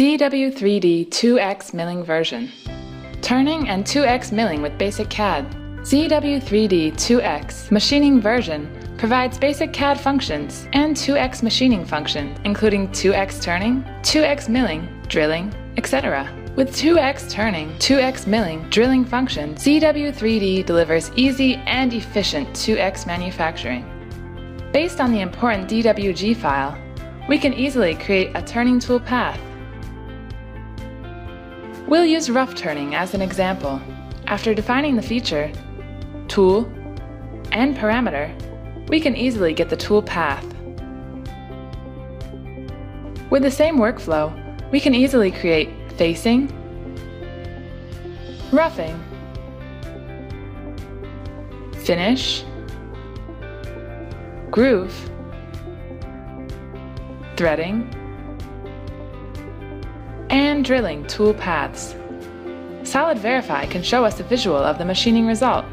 ZW3D 2x milling version. Turning and 2x milling with basic CAD. ZW3D 2x machining version provides basic CAD functions and 2x machining function, including 2x turning, 2x milling, drilling, etc. With 2x turning, 2x milling, drilling functions, ZW3D delivers easy and efficient 2x manufacturing. Based on the important DWG file, we can easily create a turning tool path. We'll use rough turning as an example. After defining the feature, tool, and parameter, we can easily get the tool path. With the same workflow, we can easily create facing, roughing, finish, groove, threading, and drilling tool paths. Solid Verify can show us a visual of the machining result.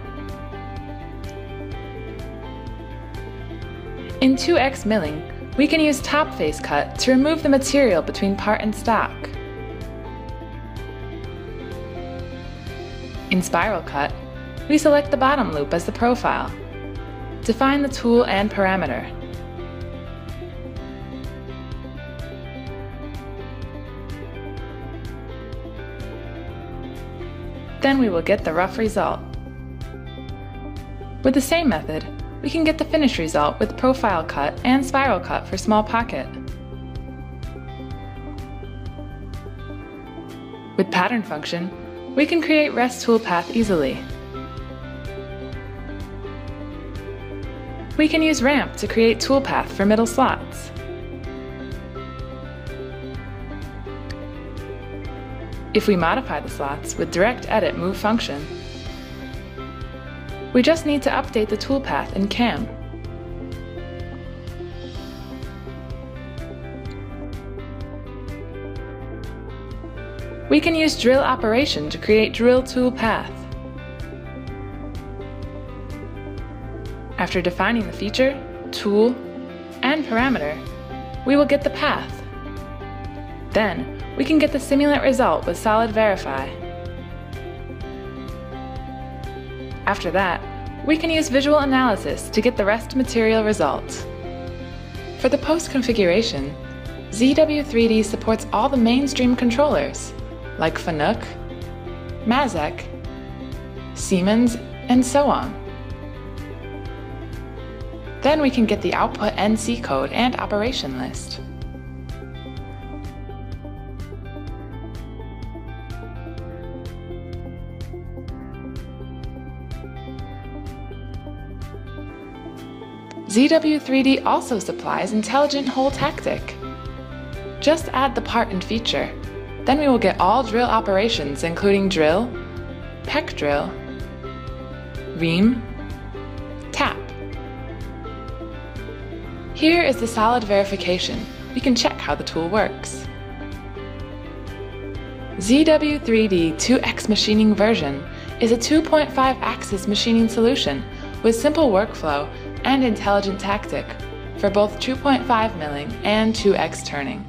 In 2x milling, we can use top face cut to remove the material between part and stock. In spiral cut, we select the bottom loop as the profile. Define the tool and parameter. Then we will get the rough result. With the same method, we can get the finished result with profile cut and spiral cut for small pocket. With pattern function, we can create rest tool path easily. We can use ramp to create tool path for middle slots. If we modify the slots with direct edit move function, we just need to update the toolpath in CAM. We can use drill operation to create drill tool path. After defining the feature, tool, and parameter, we will get the path. Then, we can get the simulant result with Solid Verify. After that, we can use visual analysis to get the rest material result. For the post configuration, ZW3D supports all the mainstream controllers, like Fanuc, Mazak, Siemens, and so on. Then we can get the output NC code and operation list. ZW3D also supplies intelligent hole tactic. Just add the part and feature, then we will get all drill operations including drill, peck drill, ream, tap. Here is the solid verification. We can check how the tool works. ZW3D 2x machining version is a 2.5 axis machining solution with simple workflow and intelligent tactic for both 2.5 milling and 2x turning.